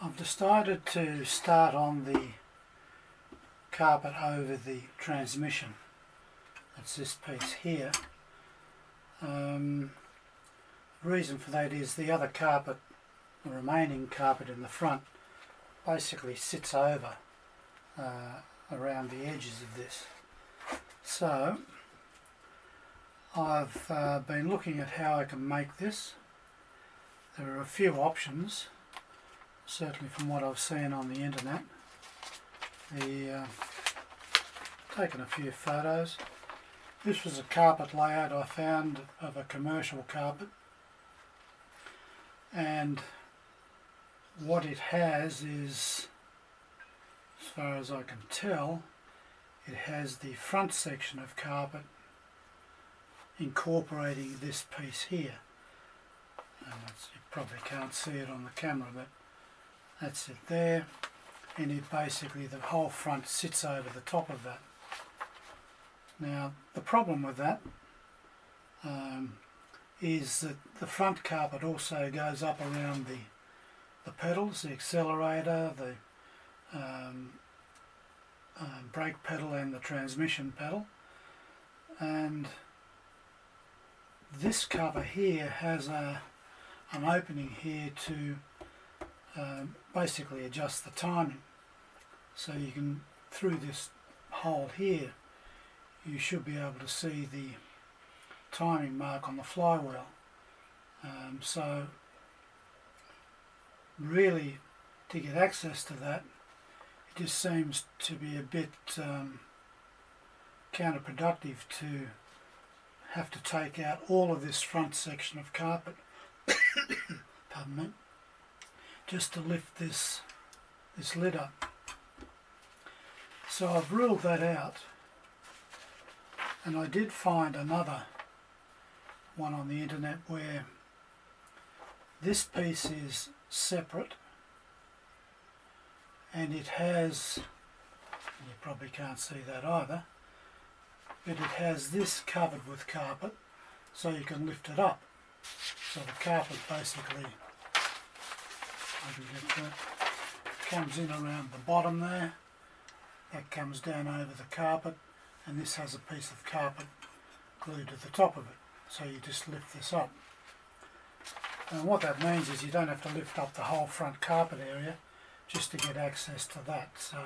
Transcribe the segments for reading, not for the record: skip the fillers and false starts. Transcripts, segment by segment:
I've decided to start on the carpet over the transmission. That's this piece here. The reason for that is the other carpet, the remaining carpet in the front, basically sits over around the edges of this. So I've been looking at how I can make this. There are a few options, certainly from what I've seen on the internet. Taken a few photos. This was a carpet layout I found of a commercial carpet, and what it has is, as far as I can tell, it has the front section of carpet incorporating this piece here. And you probably can't see it on the camera, but that's it there, and it basically, the whole front sits over the top of that. Now the problem with that is that the front carpet also goes up around the pedals, the accelerator, the brake pedal and the transmission pedal, and this cover here has an opening here to basically adjust the timing. So you can, through this hole here, you should be able to see the timing mark on the flywheel. So really, to get access to that, it just seems to be a bit counterproductive to have to take out all of this front section of carpet pardon me, just to lift this lid up. So I've ruled that out, and I did find another one on the internet where this piece is separate, and it has, you probably can't see that either, but it has this covered with carpet so you can lift it up. So the carpet basically, I can get that, comes in around the bottom there, that comes down over the carpet, and this has a piece of carpet glued to the top of it. So you just lift this up. And what that means is you don't have to lift up the whole front carpet area just to get access to that. So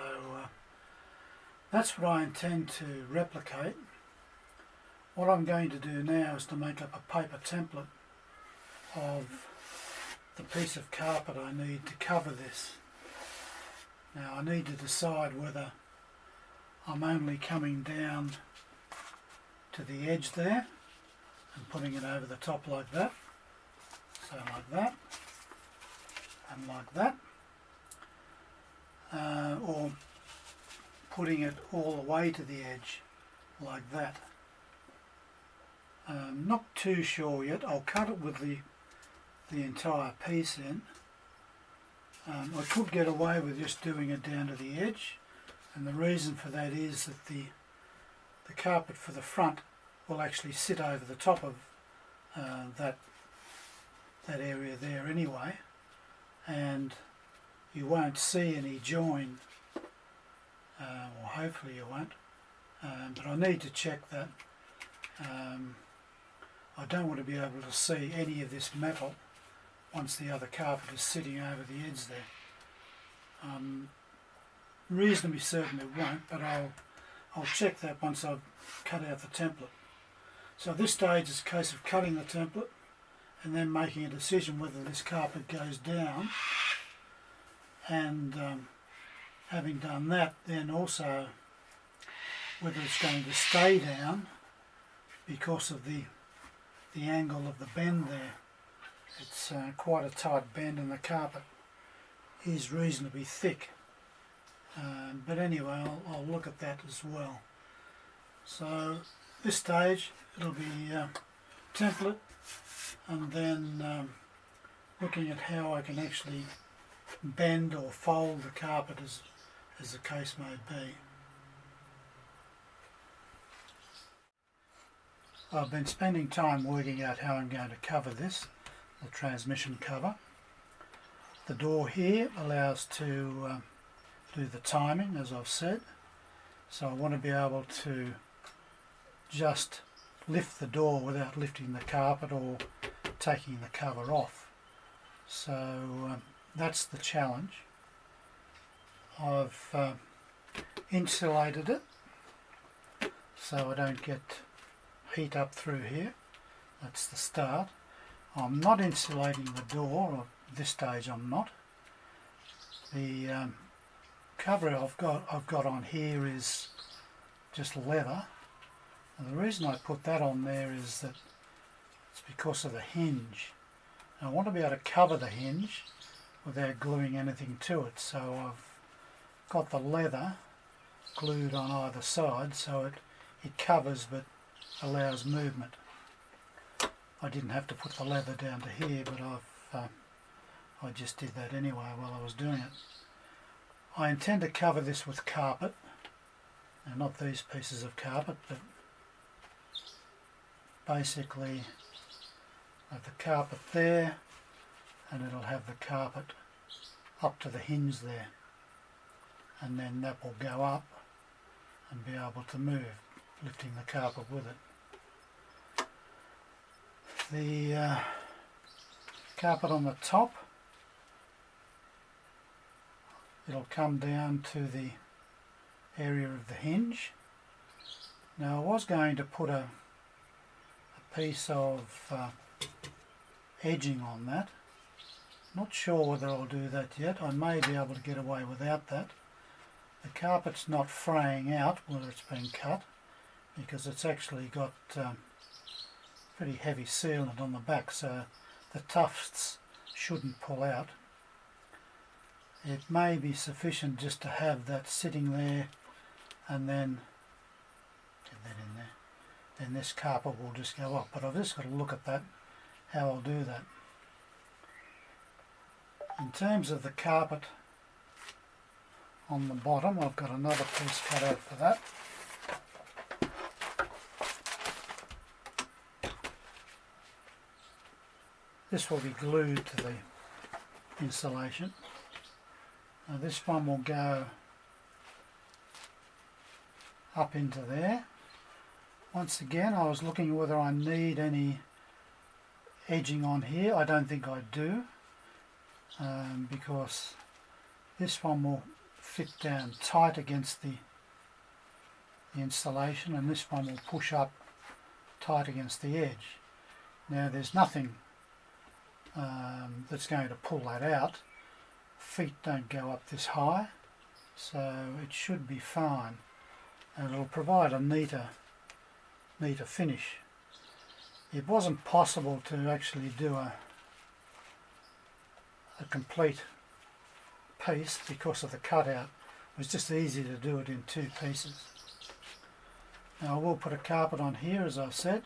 that's what I intend to replicate. What I'm going to do now is to make up a paper template of the piece of carpet I need to cover this. Now I need to decide whether I'm only coming down to the edge there and putting it over the top like that, so like that and like that, or putting it all the way to the edge like that. Not too sure yet. I'll cut it with the entire piece in. I could get away with just doing it down to the edge, and the reason for that is that the carpet for the front will actually sit over the top of that area there anyway, and you won't see any join, or hopefully you won't, but I need to check that. I don't want to be able to see any of this metal once the other carpet is sitting over the edge there. I'm reasonably certain it won't, but I'll check that once I've cut out the template. So at this stage it's a case of cutting the template and then making a decision whether this carpet goes down, and having done that, then also whether it's going to stay down because of the angle of the bend there. It's quite a tight bend, and the carpet is reasonably thick. But anyway, I'll look at that as well. So this stage it'll be template, and then looking at how I can actually bend or fold the carpet as the case may be. I've been spending time working out how I'm going to cover this, the transmission cover. The door here allows to do the timing, as I've said. So I want to be able to just lift the door without lifting the carpet or taking the cover off. So that's the challenge. I've insulated it so I don't get heat up through here. That's the start. I'm not insulating the door, or at this stage I'm not. The cover I've got on here is just leather, and the reason I put that on there is that it's because of the hinge. And I want to be able to cover the hinge without gluing anything to it, so I've got the leather glued on either side so it covers but allows movement. I didn't have to put the leather down to here, but I just did that anyway while I was doing it. I intend to cover this with carpet. Now, not these pieces of carpet, but basically have the carpet there, and it'll have the carpet up to the hinge there, and then that will go up and be able to move, lifting the carpet with it. The carpet on the top, it'll come down to the area of the hinge. Now I was going to put a piece of edging on that. Not sure whether I'll do that yet. I may be able to get away without that. The carpet's not fraying out where it's been cut because it's actually got pretty heavy sealant on the back, so the tufts shouldn't pull out. It may be sufficient just to have that sitting there, and then get that in there. Then this carpet will just go up, but I've just got to look at that, how I'll do that. In terms of the carpet on the bottom, I've got another piece cut out for that. This will be glued to the insulation. Now this one will go up into there. Once again, I was looking whether I need any edging on here. I don't think I do, because this one will fit down tight against the insulation, and this one will push up tight against the edge. Now there's nothing that's going to pull that out. Feet don't go up this high, so it should be fine, and it'll provide a neater finish. It wasn't possible to actually do a complete piece because of the cutout. It was just easy to do it in two pieces. Now I will put a carpet on here, as I said,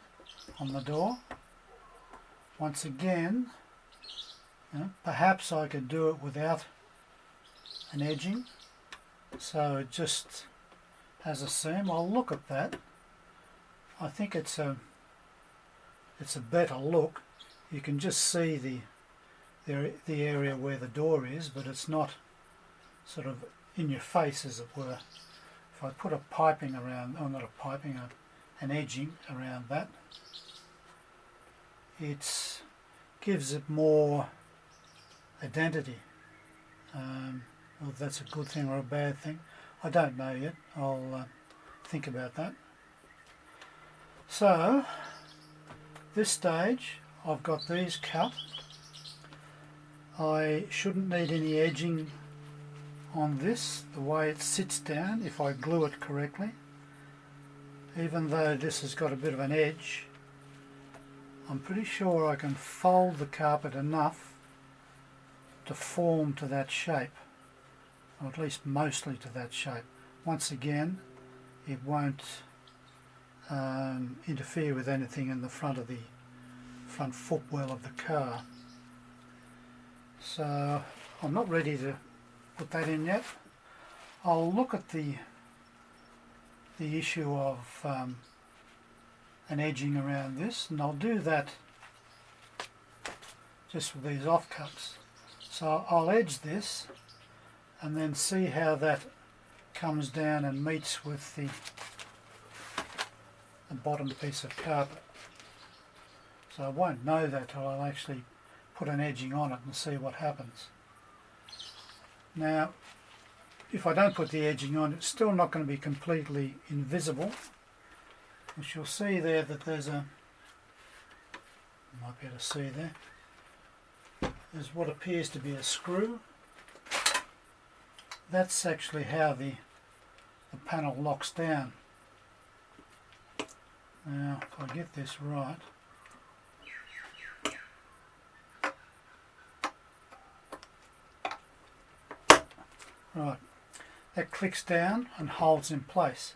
on the door. Once again, perhaps I could do it without an edging, so it just has a seam. I'll look at that. I think it's a better look. You can just see the area where the door is, but it's not sort of in your face, as it were. If I put a piping around, or not a piping, an edging around that, it gives it more identity. Whether that's a good thing or a bad thing, I don't know yet. I'll think about that. So, this stage, I've got these cut. I shouldn't need any edging on this, the way it sits down, if I glue it correctly. Even though this has got a bit of an edge, I'm pretty sure I can fold the carpet enough to form to that shape, or at least mostly to that shape. Once again, it won't interfere with anything in the front footwell of the car. So I'm not ready to put that in yet. I'll look at the issue of an edging around this, and I'll do that just with these offcuts. So I'll edge this and then see how that comes down and meets with the bottom piece of carpet. So I won't know that till I'll actually put an edging on it and see what happens. Now, if I don't put the edging on, it's still not going to be completely invisible. Which you'll see there that there's a, you might be able to see there, there's what appears to be a screw. That's actually how the panel locks down. Now, if I get this right, right, that clicks down and holds in place.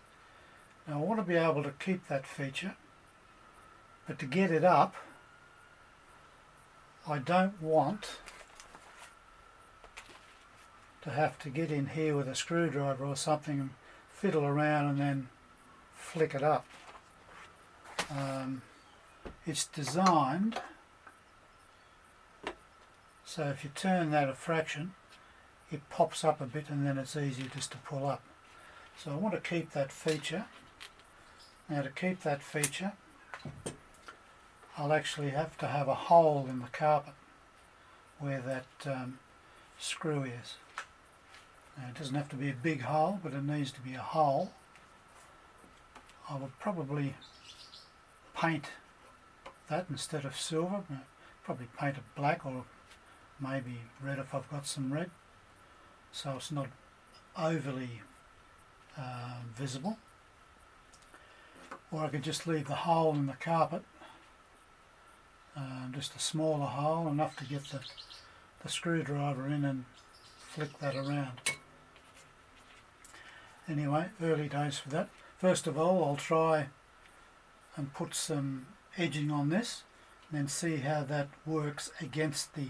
Now I want to be able to keep that feature, but to get it up, I don't want to have to get in here with a screwdriver or something and fiddle around and then flick it up. It's designed so if you turn that a fraction, it pops up a bit and then it's easy just to pull up. So I want to keep that feature. Now to keep that feature, I'll actually have to have a hole in the carpet where that screw is. Now it doesn't have to be a big hole, but it needs to be a hole. I would probably paint that instead of silver, probably paint it black or maybe red if I've got some red, so it's not overly visible. Or I could just leave the hole in the carpet, just a smaller hole, enough to get the screwdriver in and flick that around. Anyway, early days for that. First of all, I'll try and put some edging on this and then see how that works against the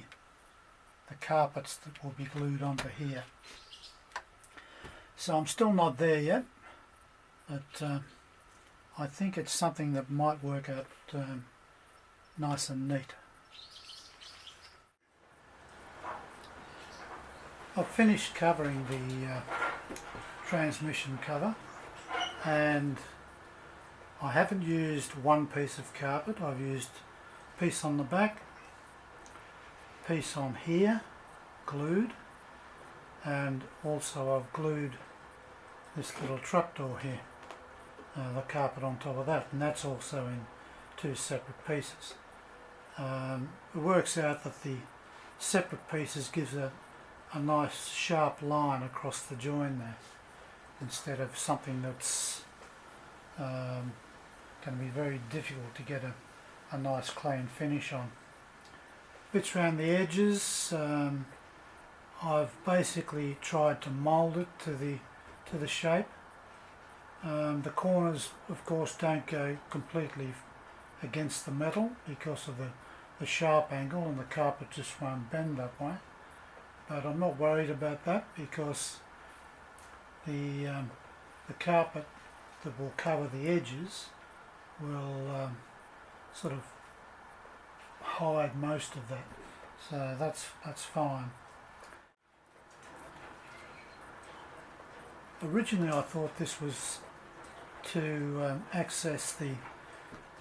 carpets that will be glued onto here. So I'm still not there yet, but I think it's something that might work out nice and neat. I've finished covering the transmission cover, and I haven't used one piece of carpet. I've used a piece on the back, piece on here, glued, and also I've glued this little trapdoor here, the carpet on top of that, and that's also in two separate pieces. It works out that the separate pieces gives a nice sharp line across the join there, instead of something that's going to be very difficult to get a nice clean finish on. Bits around the edges, I've basically tried to mould it to the shape. The corners of course don't go completely against the metal because of the sharp angle, and the carpet just won't bend that way. But I'm not worried about that because the carpet that will cover the edges will sort of hide most of that, so that's fine. Originally I thought this was to access the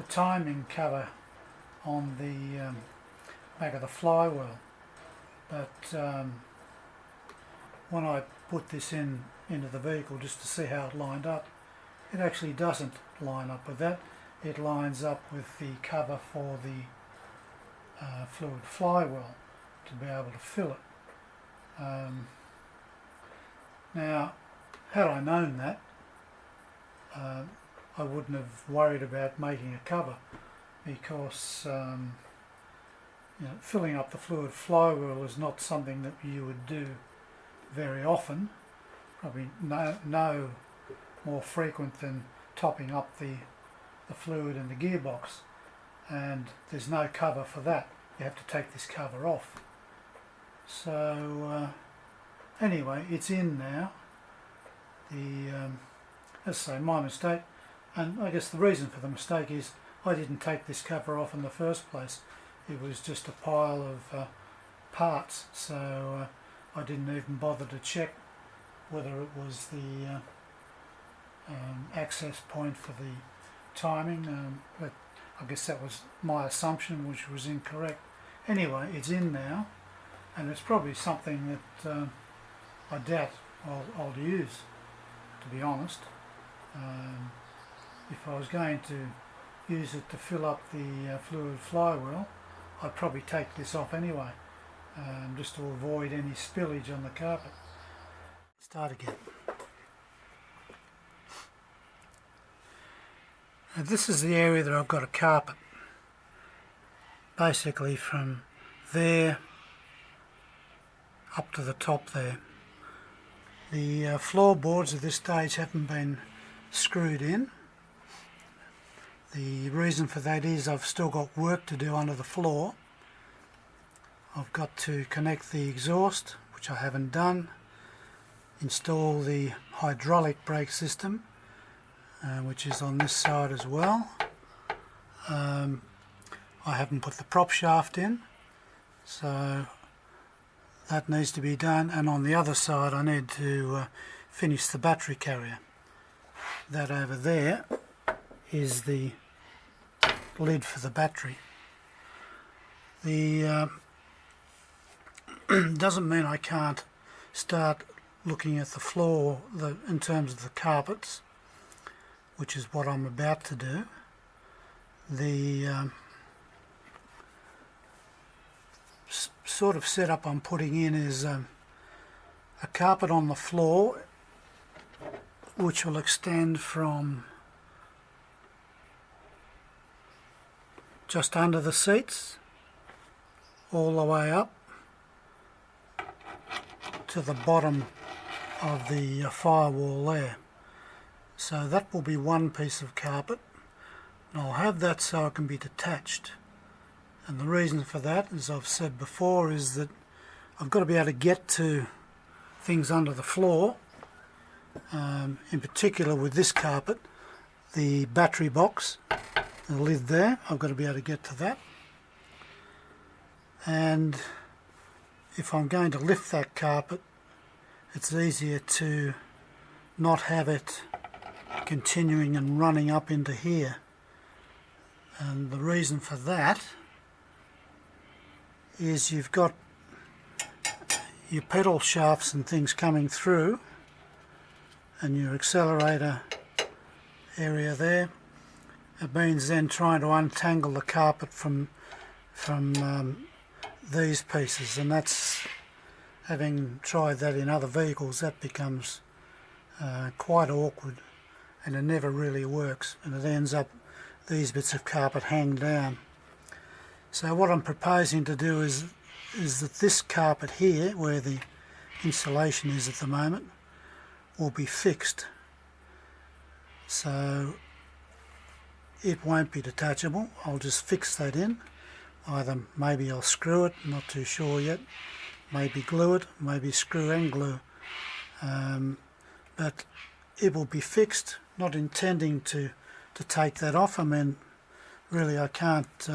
timing cover on the back of the flywheel, but when I put this into the vehicle just to see how it lined up, it actually doesn't line up with that. It lines up with the cover for the fluid flywheel to be able to fill it. Now, had I known that, I wouldn't have worried about making a cover, because filling up the fluid flywheel is not something that you would do very often, probably no more frequent than topping up the fluid in the gearbox, and there's no cover for that. You have to take this cover off. So anyway, it's in now. As I say, my mistake, and I guess the reason for the mistake is I didn't take this cover off in the first place. It was just a pile of parts, so I didn't even bother to check whether it was the access point for the timing, but I guess that was my assumption, which was incorrect. Anyway, it's in now, and it's probably something that I doubt I'll use, to be honest. If I was going to use it to fill up the fluid flywheel, I'd probably take this off anyway, just to avoid any spillage on the carpet. Start again. Now this is the area that I've got a carpet. Basically from there up to the top there. The floorboards at this stage haven't been screwed in. The reason for that is I've still got work to do under the floor. I've got to connect the exhaust, which I haven't done, install the hydraulic brake system, which is on this side as well. I haven't put the prop shaft in, so that needs to be done, and on the other side I need to finish the battery carrier. That over there is the lid for the battery. The doesn't mean I can't start looking at the floor in terms of the carpets, which is what I'm about to do. The sort of setup I'm putting in is a carpet on the floor, which will extend from just under the seats all the way up to the bottom of the firewall there. So that will be one piece of carpet, and I'll have that so it can be detached. And the reason for that, as I've said before, is that I've got to be able to get to things under the floor, in particular with this carpet, the battery box, the lid there, I've got to be able to get to that. And if I'm going to lift that carpet, it's easier to not have it continuing and running up into here. And the reason for that is you've got your pedal shafts and things coming through, and your accelerator area there. It means then trying to untangle the carpet from these pieces, and that's, having tried that in other vehicles, that becomes quite awkward, and it never really works, and it ends up these bits of carpet hang down. So what I'm proposing to do is that this carpet here, where the insulation is at the moment, will be fixed. So it won't be detachable. I'll just fix that in. Either maybe I'll screw it, not too sure yet. Maybe glue it, maybe screw and glue. But it will be fixed, not intending to take that off. I mean, really I can't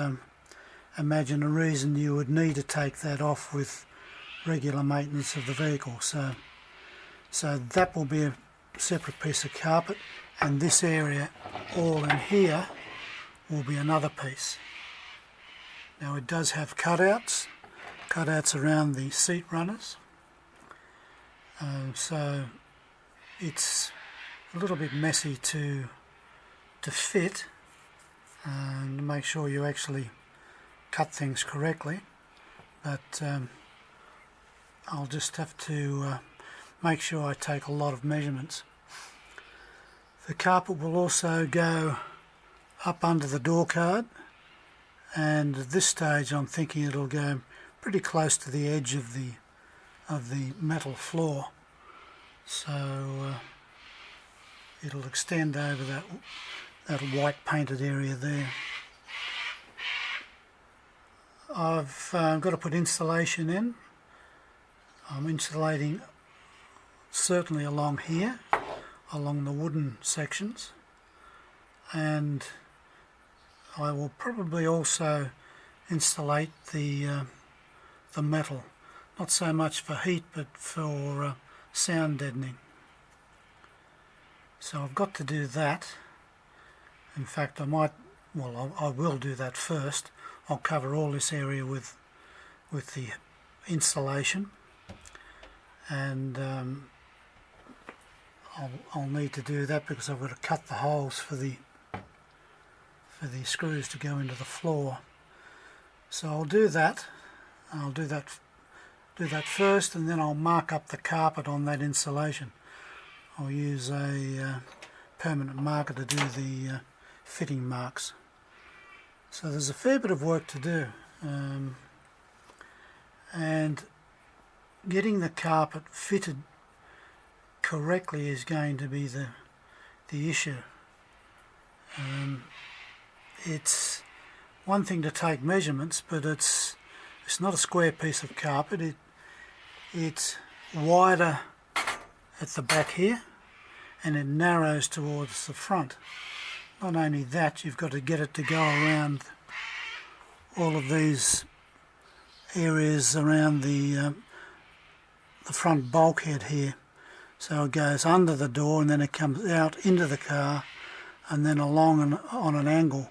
imagine a reason you would need to take that off with regular maintenance of the vehicle. So that will be a separate piece of carpet, and this area all in here will be another piece. Now it does have cutouts around the seat runners, so it's a little bit messy to fit, and make sure you actually cut things correctly, but I'll just have to make sure I take a lot of measurements. The carpet will also go up under the door card, and at this stage I'm thinking it'll go pretty close to the edge of the metal floor, so it'll extend over that white painted area there. I've got to put insulation in. I'm insulating certainly along here, along the wooden sections, and I will probably also insulate the the metal, not so much for heat but for sound deadening. So I've got to do that. In fact, I will do that first. I'll cover all this area with the insulation, and I'll need to do that because I've got to cut the holes for the screws to go into the floor. So I'll do that. I'll do that first, and then I'll mark up the carpet on that insulation. I'll use a permanent marker to do the fitting marks. So there's a fair bit of work to do, and getting the carpet fitted correctly is going to be the issue. It's one thing to take measurements, but it's not a square piece of carpet. It's wider at the back here, and it narrows towards the front. Not only that, you've got to get it to go around all of these areas around the front bulkhead here. So it goes under the door, and then it comes out into the car, and then along and on an angle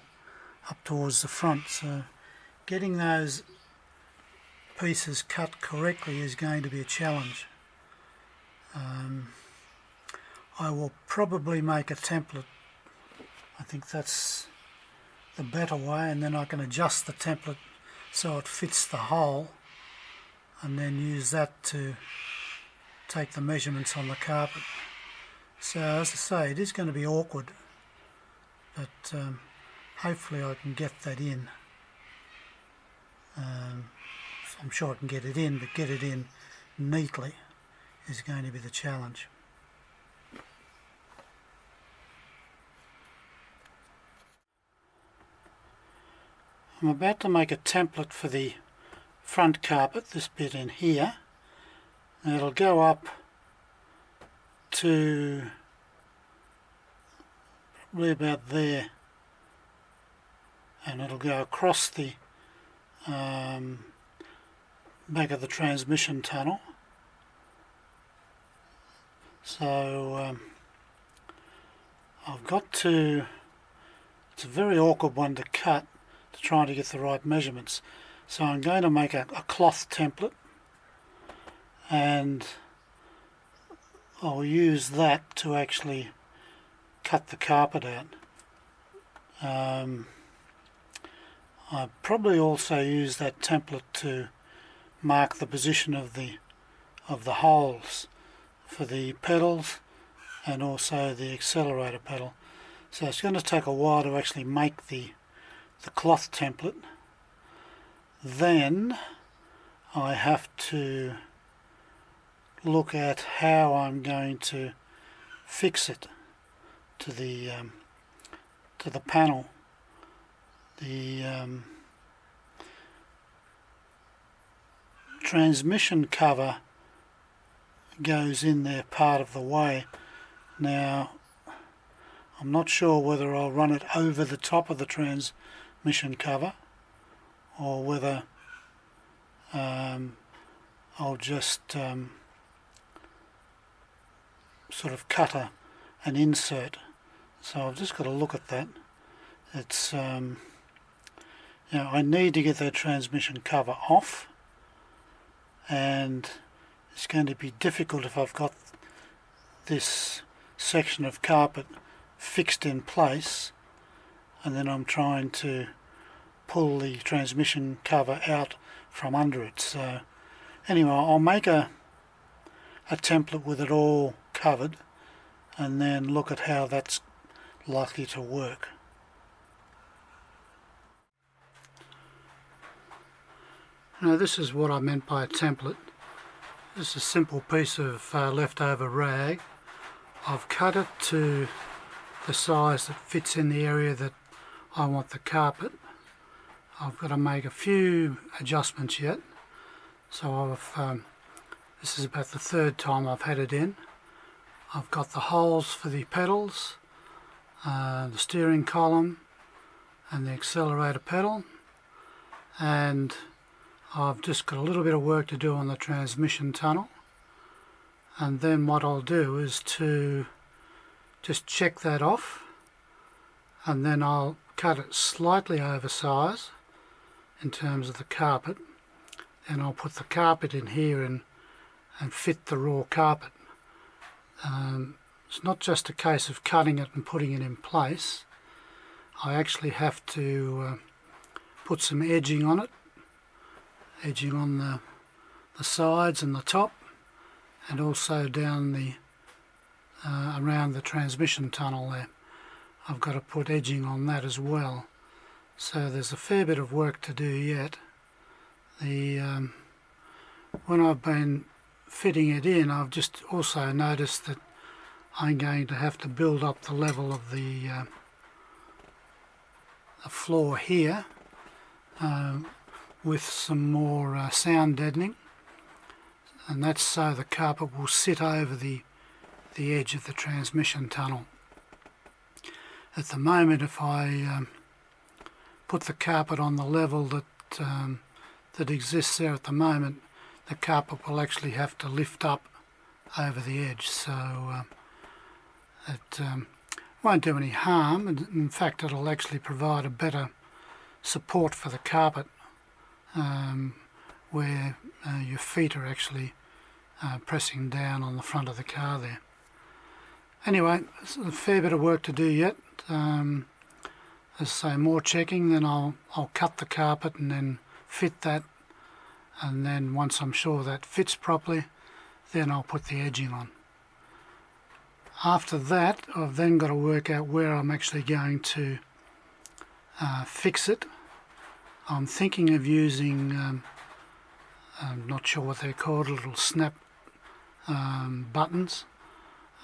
up towards the front. So getting those pieces cut correctly is going to be a challenge. I will probably make a template. I think that's the better way, and then I can adjust the template so it fits the hole, and then use that to take the measurements on the carpet. So as I say, it is going to be awkward, but hopefully I can get that in. I'm sure I can get it in, but get it in neatly is going to be the challenge. I'm about to make a template for the front carpet, this bit in here, and it'll go up to probably about there, and it'll go across the back of the transmission tunnel. So I've got to, it's a very awkward one to cut, to try to get the right measurements. So I'm going to make a cloth template, and I'll use that to actually cut the carpet out. I probably also use that template to mark the position of the holes for the pedals and also the accelerator pedal. So it's going to take a while to actually make the cloth template. Then I have to look at how I'm going to fix it to the panel. The transmission cover goes in there part of the way. Now I'm not sure whether I'll run it over the top of the transmission cover or whether I'll just sort of cut an insert. So I've just got to look at that. It's you know, I need to get that transmission cover off, and it's going to be difficult if I've got this section of carpet fixed in place and then I'm trying to pull the transmission cover out from under it. So anyway, I'll make a template with it all covered and then look at how that's likely to work. Now this is what I meant by a template. This is a simple piece of leftover rag. I've cut it to the size that fits in the area that I want the carpet. I've got to make a few adjustments yet. So this is about the third time I've had it in. I've got the holes for the pedals, the steering column and the accelerator pedal, and I've just got a little bit of work to do on the transmission tunnel, and then what I'll do is to just check that off, and then I'll cut it slightly oversized in terms of the carpet, and I'll put the carpet in here and fit the raw carpet. It's not just a case of cutting it and putting it in place. I actually have to put some edging on it, edging on the sides and the top, and also down the around the transmission tunnel there. I've got to put edging on that as well. So there's a fair bit of work to do yet. When I've been fitting it in, I've just also noticed that I'm going to have to build up the level of the floor here with some more sound deadening, and that's so the carpet will sit over the edge of the transmission tunnel. At the moment, if I put the carpet on the level that exists there at the moment, the carpet will actually have to lift up over the edge, so it won't do any harm. In fact, it'll actually provide a better support for the carpet where your feet are actually pressing down on the front of the car there. Anyway, there's a fair bit of work to do yet. As I say, more checking, then I'll cut the carpet and then fit that, and then once I'm sure that fits properly, then I'll put the edging on. After that, I've then got to work out where I'm actually going to fix it. I'm thinking of using, I'm not sure what they're called, little snap buttons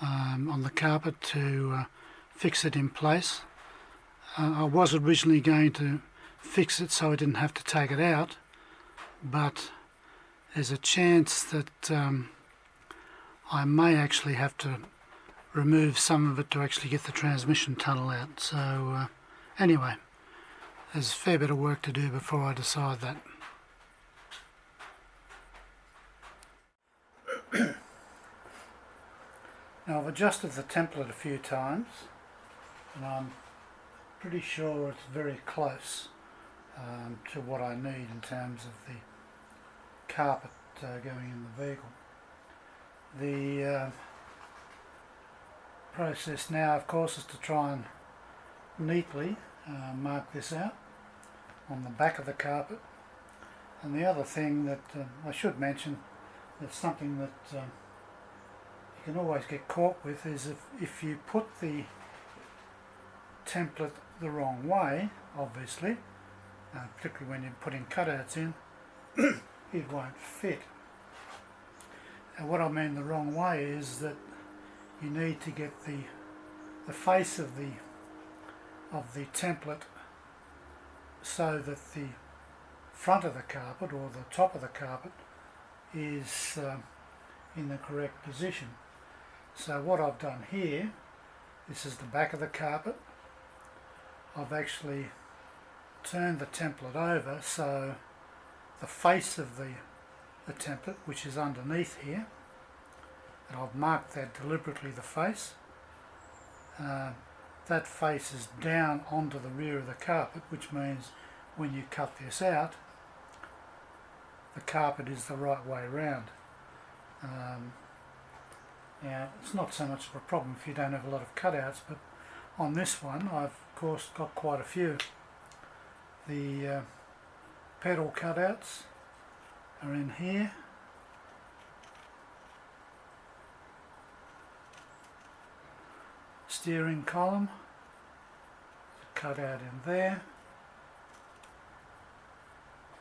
on the carpet to fix it in place. I was originally going to fix it so I didn't have to take it out, but there's a chance that I may actually have to remove some of it to actually get the transmission tunnel out. So anyway, there's a fair bit of work to do before I decide that. Now, I've adjusted the template a few times, and I'm pretty sure it's very close to what I need in terms of the carpet going in the vehicle. The process now, of course, is to try and neatly mark this out on the back of the carpet. And the other thing that I should mention, that's something that you can always get caught with, is if you put the template the wrong way, obviously, particularly when you're putting cutouts in, it won't fit. And what I mean the wrong way is that you need to get the face of the template so that the front of the carpet or the top of the carpet is in the correct position. So what I've done here, this is the back of the carpet. I've actually turned the template over so the face of the template, which is underneath here, and I've marked that deliberately, the face, that face is down onto the rear of the carpet, which means when you cut this out, the carpet is the right way round. Now, it's not so much of a problem if you don't have a lot of cutouts, but on this one I've of course got quite a few. The pedal cutouts are in here. Steering column, cut out in there.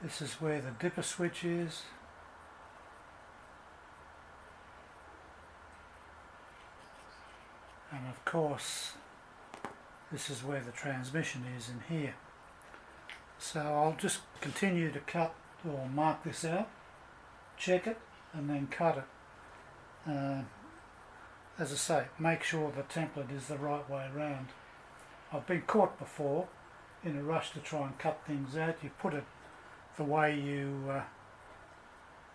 This is where the dipper switch is. And of course, this is where the transmission is in here. So I'll just continue to cut or mark this out, check it, and then cut it. As I say, make sure the template is the right way around. I've been caught before in a rush to try and cut things out. You put it the way you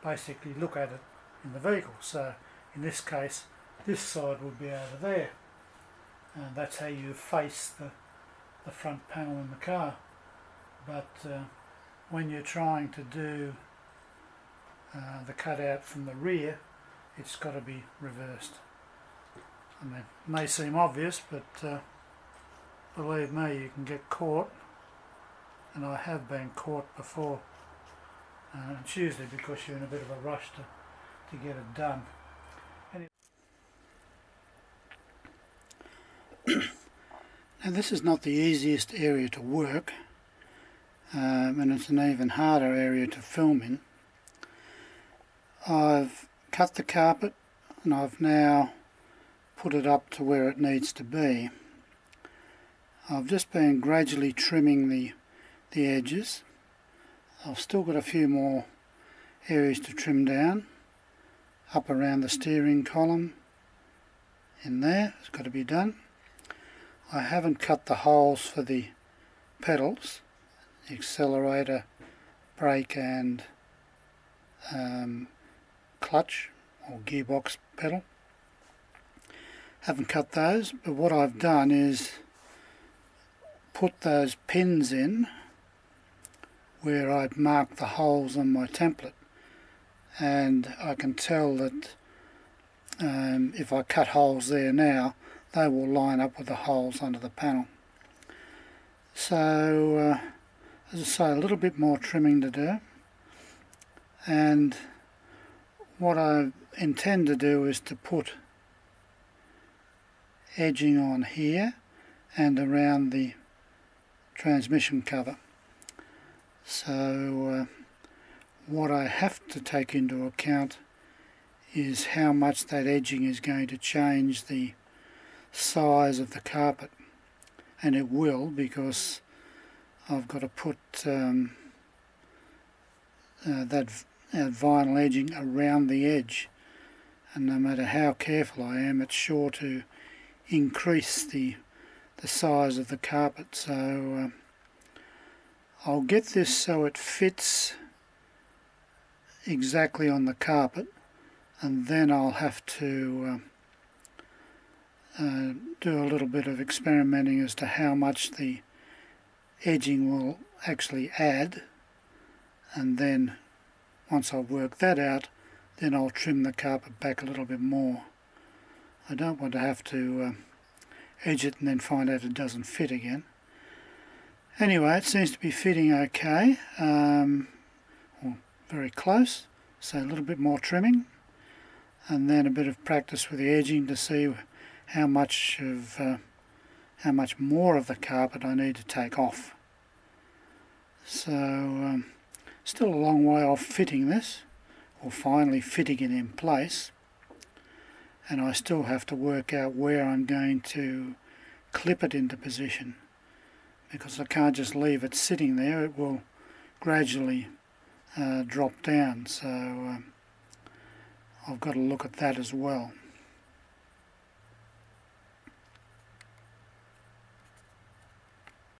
basically look at it in the vehicle. So in this case, this side would be over there, and that's how you face the front panel in the car. But when you're trying to do the cutout from the rear, it's got to be reversed. I mean, it may seem obvious, but believe me, you can get caught, and I have been caught before. It's usually because you're in a bit of a rush to get it done. Now this is not the easiest area to work, and it's an even harder area to film in. I've cut the carpet and I've now put it up to where it needs to be. I've just been gradually trimming the edges. I've still got a few more areas to trim down. Up around the steering column, in there, it's got to be done. I haven't cut the holes for the pedals, the accelerator, brake and clutch or gearbox pedal. Haven't cut those, but what I've done is put those pins in where I'd marked the holes on my template, and I can tell that if I cut holes there now, they will line up with the holes under the panel. So as I say, a little bit more trimming to do, and what I intend to do is to put edging on here and around the transmission cover. So what I have to take into account is how much that edging is going to change the size of the carpet, and it will, because I've got to put that vinyl edging around the edge, and no matter how careful I am, it's sure to increase the size of the carpet. So I'll get this so it fits exactly on the carpet, and then I'll have to do a little bit of experimenting as to how much the edging will actually add, and then once I've worked that out, then I'll trim the carpet back a little bit more. I don't want to have to edge it and then find out it doesn't fit again. Anyway, it seems to be fitting okay, or very close, so a little bit more trimming, and then a bit of practice with the edging to see how much more of the carpet I need to take off. So still a long way off fitting this, or finally fitting it in place, and I still have to work out where I'm going to clip it into position, because I can't just leave it sitting there. It will gradually drop down, so I've got to look at that as well.